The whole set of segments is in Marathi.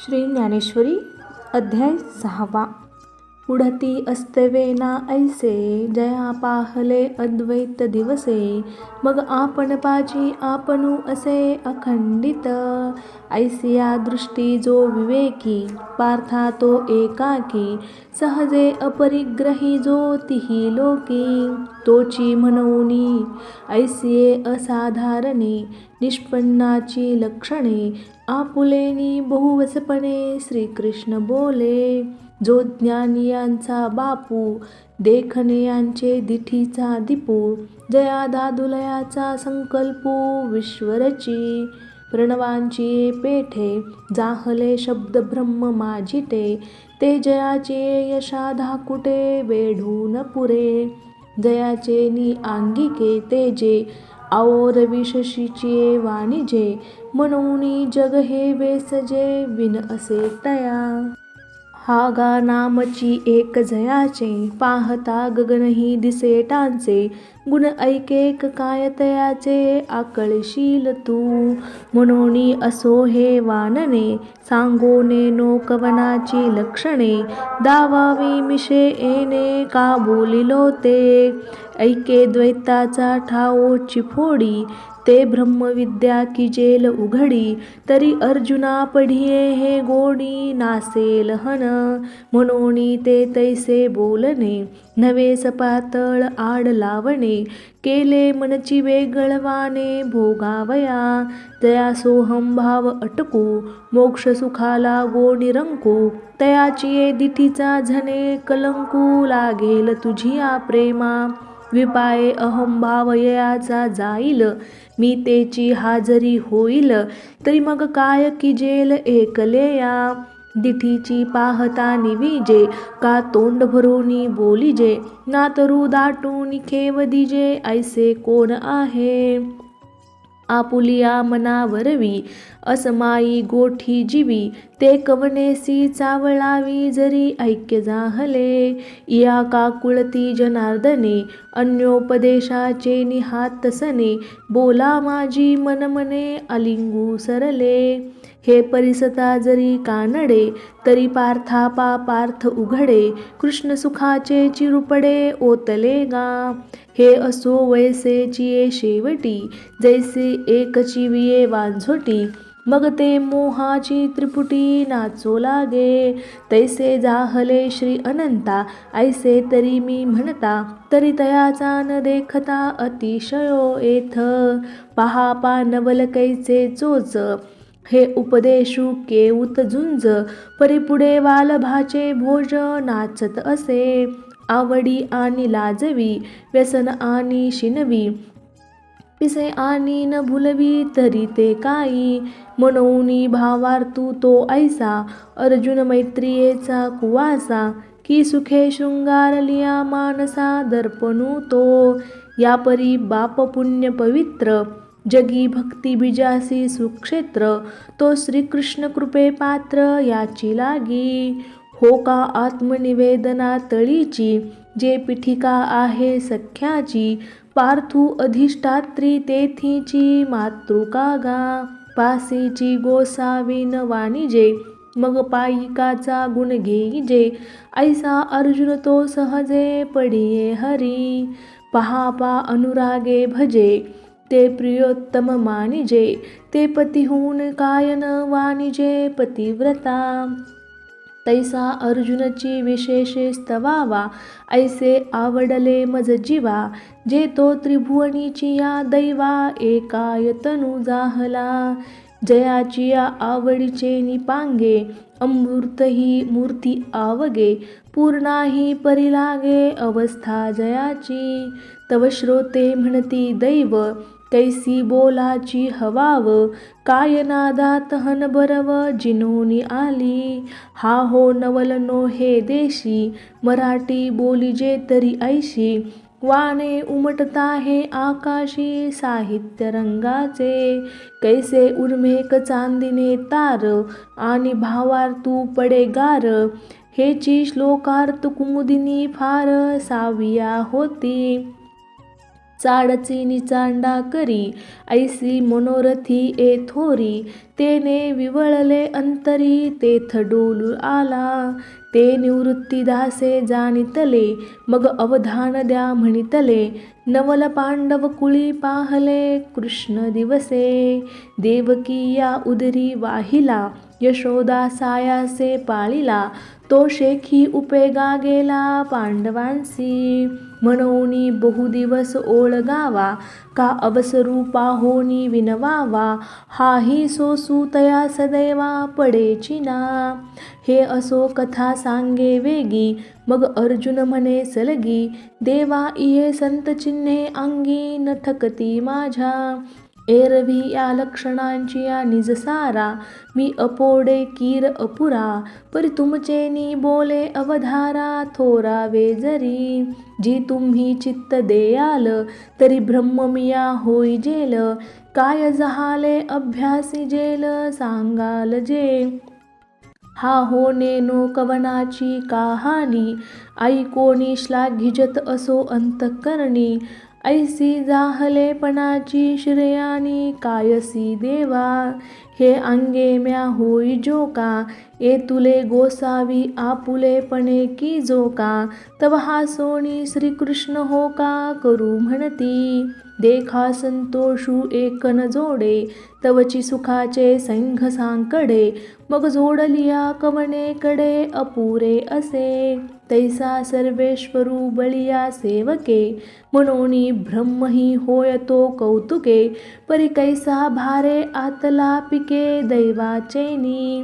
श्री ज्ञानेश्वरी अध्याय 6. उडती अस्तवेना ऐसे जया पाहले अद्वैत दिवसे. मग आपण पाची आपणू असे अखंडित. ऐसिया दृष्टी जो विवेकी पार्था तो एकाकी. सहजे अपरिग्रही जो तिही लोकी. तोची म्हणूनी ऐसिये असाधारणे निष्पन्नाची लक्षणे. आपुलेनी बहुवसपणे श्रीकृष्ण बोले. जो ज्ञानियांचा बापू देखणेयांचे दिठीचा दीपू. जया दादुलयाचा संकल्पू विश्वरची. प्रणवांची पेठे जाहले शब्द ब्रह्म माझिटे. ते जयाचे यशा धाकुटे वेढून पुरे. जयाचे नि आंगिके ते जे आओर विशशीचे वाणिजे. म्हणूनी जग हे वेसजे विन असे तया. हा गा नामची एक जयाचे पाहता गगनही दिसे टांचे. गुण ऐकेक काय तयाचे आकळशील तू. म्हणूनी असो हे वानने सांगोने नो कवनाची लक्षणे. दावावी मिशे येणे का बोलिलो ते. ऐके द्वैताचा ठावोची फोडी. ते ब्रह्मविद्या की जेल उघडी. तरी अर्जुना पढिये हे गोडी नासेल हन. म्हणूनी ते तैसे बोलणे नवे सपातळ आड लावणे. केले मनची वेगळवाने भोगावया. जया सोहम भाव अटकू मोक्ष सुखाला गोडी रंकू. तयाची दिठीचा झणे कलंकू लागेल तुझिया प्रेमा. विपाये अहंभाव ययाचा जाईल मी तेची हाजरी होईल. तरी मग काय किजेल एकलेया. दिठीची पाहता निविजे का तोंड भरूनी बोलिजे. नातरू दाटून खेव दिजे ऐसे कोण आहे. आपुलिया मनावरवी असमाई गोठी जीवी. ते कवनेसी चावळावी जरी ऐक्य जाहले. या काकुळती जनार्दने अन्योपदेशाचे निहात सने. बोला माझी मनमने अलिंगू सरले. हे परिसता जरी कानडे तरी पार्था पार्थ उघडे. कृष्ण सुखाचे चिरुपडे ओतले गा. हे असो वैसेची शेवटी जैसे एकची विये वांझोटी. मग ते मोहाची त्रिपुटी नाचो लागे. तैसे जाहले श्री अनंता ऐसे तरी मी म्हणता. तरी तयाचा न देखता अतिशयो येथ. पहा नवल कैचे चोच हे उपदेशू केऊत झुंज. परिपुढे वालभाचे भोज नाचत असे. आवडी आणि लाजवी व्यसन आणि शिनवी. पिसे आणि न भुलवी तरी ते काही. म्हणूनी भावार्थू तो ऐसा अर्जुन मैत्रियेचा कुवासा. की सुखे शृंगारलिया मानसा दर्पणू तो. या परी बाप पुण्य पवित्र जगी भक्ती बीजासी सुक्षेत्र. तो श्रीकृष्ण कृपे पात्र याची लागी. हो का आत्मनिवेदना तळीची जे पीठिका आहे सख्याची. पार्थू अधिष्ठात्री तेथीची मातृका गा. पासीची गोसावीन वाणिजे मग पायिकाचा गुण घेईजे. ऐसा अर्जुन तो सहजे पडिये हरी. पहा अनुरागे भजे ते प्रियोत्तम मानिजे. ते पतिहून कायन वाणिजे पतिव्रता. तैसा अर्जुनची विशेषे स्तवावा ऐसे आवडले मज जीवा. जे तो त्रिभुवनीची या दैवा एकायतनु जाहला. जयाची या आवडीचे निपांगे अमृत ही मूर्ती आवगे. पूर्णाही परिलागे अवस्था जयाची. तव श्रोते म्हणती दैव कैसी बोलाची हवाव. काय नादात हनबरव जिनोनी आली. हा हो नवल नो हे देशी मराठी बोलीजे तरी ऐशी. वाने उमटता हे आकाशी साहित्य रंगाचे. कैसे उर्मेक चांदिने तार आणि भावार्थू पडे गार. हेची श्लोकार्थ कुमुदिनी फार साविया होती. चाडची निचांडा करी ऐसी मनोरथी ए थोरी, तेने विवळले अंतरी तेथ डोलू आला. ते निवृत्ती दासे जाणितले मग अवधान द्या म्हणितले, नवल पांडव कुळी पाहले कृष्ण दिवसे. देवकी या उदरी वाहिला यशोदा सायासे पाळिला, तो शेखी उपेगा गेला पांडवांसी. म्हणोनी बहुदिवस ओळगावा का अवसरू पाहोनी विनवावा, हाही सोसू तया सदैवा पडेची ना. हे असो कथा सांगे वेगी मग अर्जुन म्हणे सलगी, देवा इये संत चिन्हे अंगी न थकती माझ्या. एरवी या लक्षणांची या निजसारा, मी अपोडे कीर अपुरा, परी तुमचेनी बोले अवधारा थोरावे जरी. जी तुम्ही चित्त देयाल तरी ब्रह्ममिया होई जेल, काय जहाले अभ्यासी जेल सांगाल जे. हा हो नेनो कवनाची कहाणी, ऐकोनी श्लाघिजत असो अंतःकरणी. ऐसी जाहलेपणाची श्रेयानी कायसी देवा, हे अंगे म्या होई जोका, ए तुले गोसावी आपुलेपणे की जोका. तव हासोनी श्रीकृष्ण हो का करू म्हणती, देखा संतोषू एकन जोडे, तवची सुखाचे संघ सांकडे. मग जोडलिया कवनेकडे अपुरे असे, तैसा सर्वेश्वरू बळिया सेवके. म्हणोनी ब्रह्मही होय तो कौतुके, परी कैसा भारे आतला पिके दैवाचेनी.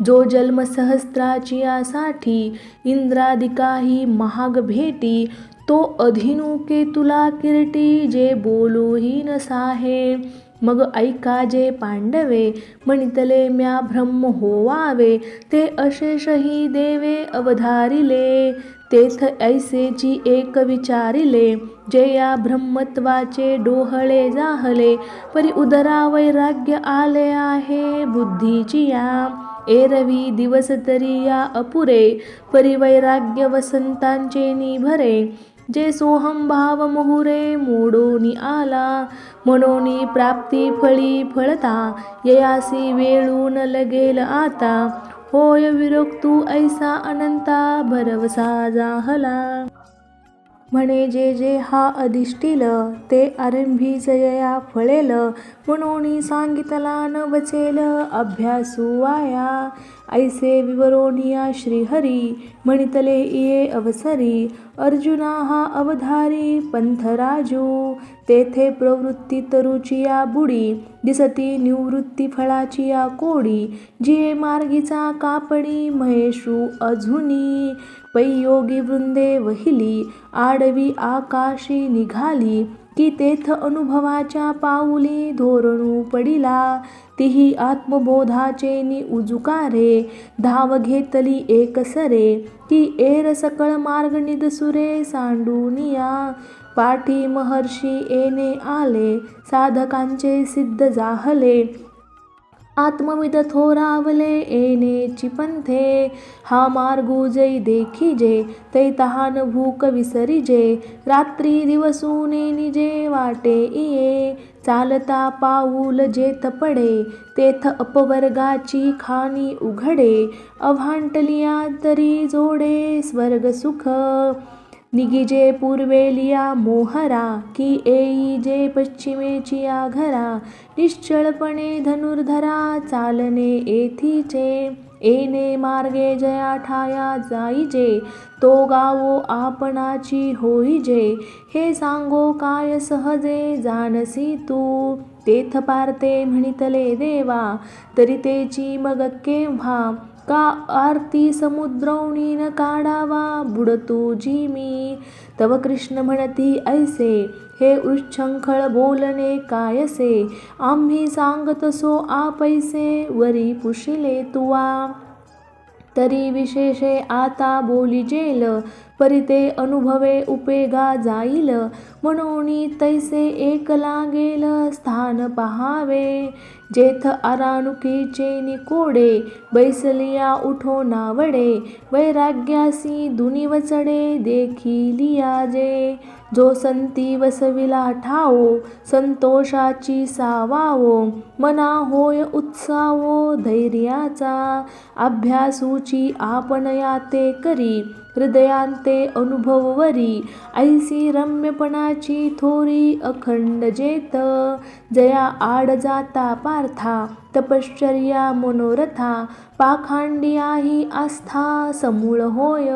जो जन्म सहस्त्राची यासाठी, इंद्रादिकाही महाग भेटी. तो अधिनुके तुला किरटी, जे बोलूही न साहे. मग ऐका जे पांडवे, म्हणितले म्या ब्रह्म होवावे. ते अशेषही देवे अवधारिले, तेथ ऐसेची एक विचारिले. जे या ब्रह्मत्वाचे डोहळे जाहले, परी उदरा वैराग्य आले आहे बुद्धीची या. एरवी दिवस तरी या अपुरे, परी वैराग्य वसंतांचे निभरे. जे सोहम भाव मुहुरे मोडोनी आला, म्हणोनी प्राप्ती फळी फळता. ययासी वेळून लगेल आता, होय विरक्तू ऐसा अनंता भरवसा जाहला. म्हणे जे जे हा अधिष्ठिल, ते आरंभीच यया फळेल. म्हणोनी सांगितला न वचेल अभ्यासू वाया. ऐसे विवरोनिया श्रीहरी, म्हणितले इये अवसरी. अर्जुना हा अवधारी पंथराजू, तेथे प्रवृत्ती तरुचिया बुडी. दिसती निवृत्ती फळाची या कोडी, जिये मार्गीचा कापडी महेशू अजूनी. पै योगी वृंदे वहिली, आडवी आकाशी निघाली. की तेथ अनुभवाच्या पाऊली धोरणू पडिला. तिही आत्मबोधाचे नि उजुकारे, धाव घेतली एकसरे. की एर सकळ मार्ग निदसुरे सांडूनिया. पाठी महर्षी येणे आले, साधकांचे सिद्ध जाहले. आत्मविद थोरावले येणेची पंथे, हा मार्गू जै देखिजे, तै तहान भूक विसरिजे. रात्री दिवसूने निजे वाटे इये, चालता पाऊल जेथ पडे. तेथ अपवर्गाची खाणी उघडे, अभांटलिया तरी जोडे स्वर्ग सुख. निगिजे पूर्वेलिया मोहरा, की येई जे पश्चिमेचिया घरा. निश्चळपणे धनुर्धरा चालणे येथीचे, येणे मार्गे जया ठाया जाईजे. तो गावो आपणाची होईजे, हे सांगो काय सहजे जानसी तू. तेथ पार्थे म्हणितले देवा, तरी तेची मग केव्हा. का आरती समुद्रौनी न काढावा बुडतू जी मी. तव कृष्ण म्हणती ऐसे, हे उच्छृंखळ बोलणे कायसे. आम्ही सांगतसो आपैसे, वरी पुशिले तुवा. तरी विशेषे आता बोलिजेल, परी ते अनुभवे उपेगा जाईल, म्हणून तैसे एक लागेल स्थान पहावे. जेथ आरानुकीचे निकोडे, बैसलिया उठो नावडे, वैराग्यासी दुनी वचडे देखिलिया जे. जो संती वसविला ठावो, संतोषाची सावावो, मना होय उत्सावो धैर्याचा. अभ्यासूची आपण याते करी, हृदयांते अनुभववरी, ऐसी रम्यपणाची थोरी अखंड जेत. जया आड जाता पार्था, तपश्चर्या मनोरथा, पाखांडिया ही आस्था समूळ होय.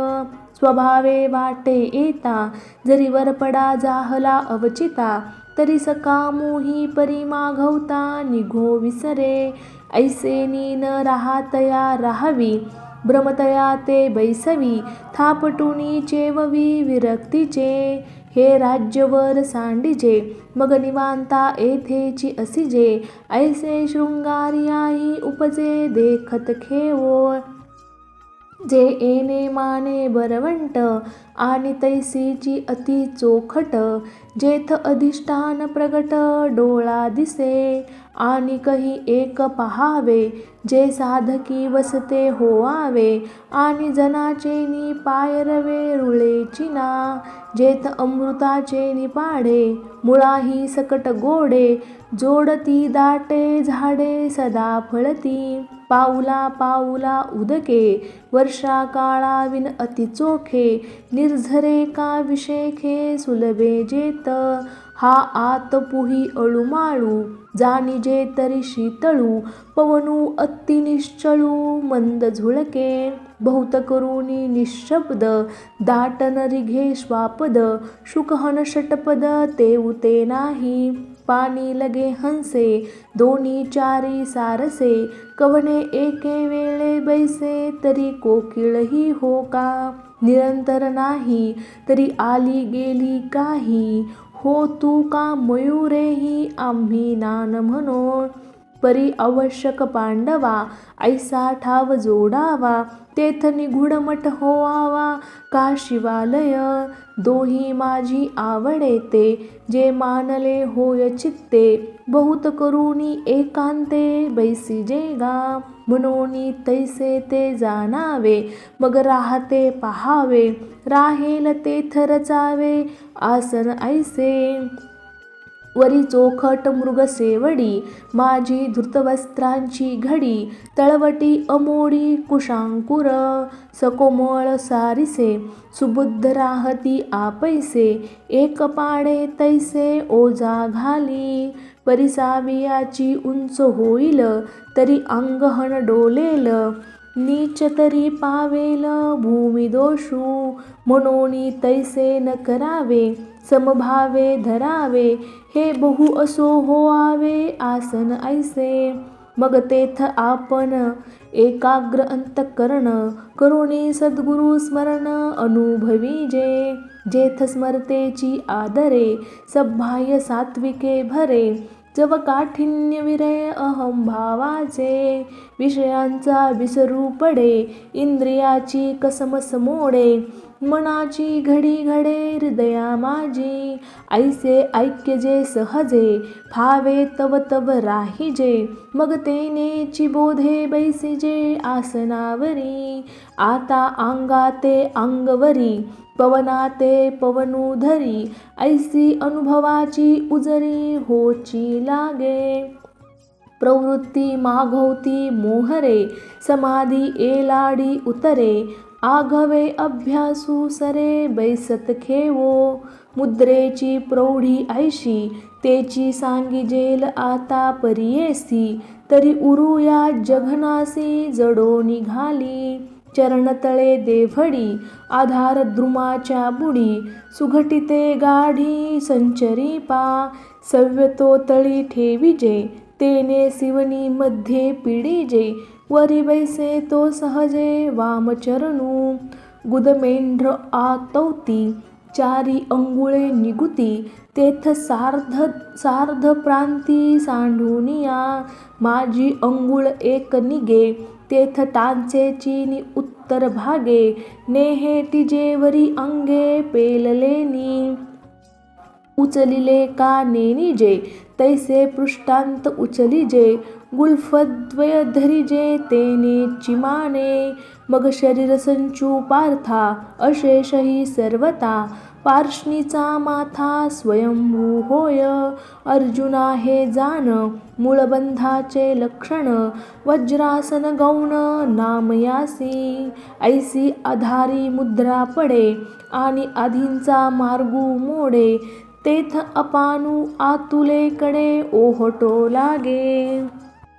स्वभावे वाटे येता, जरी वरपडा जाहला अवचिता, तरी सकामुही परी मागवता निघो विसरे. ऐसेनी न राहातया राहावी, भ्रमतया ते बैसवी, थापटुनी चेववी विरक्तीचे. हे राज्यवर सांडिजे, मग निवांता येथेची असिजे, ऐसे शृंगारियाही उपजे देखत खेवो. जे येणे माने बरवंट, आणि तैसीची अति चोखट, जेथ अधिष्ठान प्रगट डोळा दिसे. आणि कही एक पहावे, जे साधकी वसते होवावे, आणि जनाचेनी पाय रवे रुळेचिना. जेथ अमृताचे निपाडे, मुळाही सकट गोडे, जोडती दाटे झाडे सदा फळती. पाऊला पाऊला उदके, वर्षा काळाविन अति चोखे, निर्झरे का विशेखे सुलभे जेत. हा आत पुही अळूमाळू, जाणिजे तरी शीतळू, पवनू अति निश्चळू मंद झुळके. बहुत करुणी निःशब्द, दाटन रिघे श्वापद, शुकहन षटपद तेऊते नाही. पाणी लगे हंसे, दोन्ही चारी सारसे, कवने एके वेळे बैसे, तरी कोकिळही हो का. निरंतर नाही, तरी आली गेली काही, हो तू का मयुरेही आम्ही नान म्हणो. परी आवश्यक पांडवा, ऐसा ठाव जोडावा, तेथ निगूढ मठ होवावा का शिवालय. दोही माझी आवडेते, जे मानले होय चित्ते, बहुत करुणी एकांते बैसिजे गा. म्हणून तैसे ते जाणावे, मग राहते पहावे, राहेल तेथ रचावे आसन ऐसे. वरी चोखट मृगसेवडी, माझी धृतवस्त्रांची घडी, तळवटी अमोडी कुशांकुर, सकोमळ सारिसे, सुबुद्ध राहती आपैसे, एक पाडे तैसे ओझा घाली. परी सावियाची उंच होईल, तरी अंगहन डोलेल, नीच तरी पावेल भूमी दोषू. म्हणून तैसे न करावे, समभावे धरावे, हे बहु असो होआवे आसन ऐसे. मग तेथ आपण एकाग्र अंतःकरण, करुणी सद्गुरु स्मरण अनुभवीजे. जेथ स्मरतेची आदरे, सभ्य सात्विके भरे, जव काठिन्य विरे अहम भावाचे. विषयांचा विसरू पडे, इंद्रियाची कसमस मोडे, मनाची घडी घडे हृदया माझी. ऐसे ऐक्य जे सहजे, फावे तव तव राहिजे, मग तेनेची बोधे बैसिजे आसनावरी. आता अंगाते अंगवरी, पवनाते पवनू धरी, ऐसी अनुभवाची उजरी होची लागे. प्रवृत्ती मागवती मोहरे, समाधी एलाडी उतरे, आघवे अभ्यासू सरे बैसत खेवो. मुद्रेची प्रौढी ऐशी, तेची सांगिजेल आता परियेसी, तरी उरुया जघनासी जडो निघाली. चरणतळे देवडी, आधार द्रुमाच्या बुडी, सुघटिते गाढी संचरी पा. सव्यतो तळी ठेविजे, तेने सिवनी मध्ये पिढीजे, वरी बैसे तो सहजे वामचरणू. गुदमेंढ्र आतौती, चारी अंगुळे निगुती, तेथ सार्ध प्रांती सांडूनिया. माझी अंगुळ एक निगे, तेथ टांचेची उत्तर उत्तर भागे, नेहे तिजेवरी अंगे पेललेनी. उचलिले कानेनी जे, तैसे पृष्ठांत उचलिजे. गुल्फद्वय धरिजे तेने चिमाने, मग शरीर संचू पार्था अशेषही सर्वता. पार्ष्णीचा माथा स्वयंभू होय, अर्जुना हे जाण मूळबंधाचे लक्षण. वज्रासन गौण नामयासी, ऐसी आधारी मुद्रा पडे, आणि आधींचा मार्गू मोडे. तेथ अपानू आतुले कडे ओहटो लागे.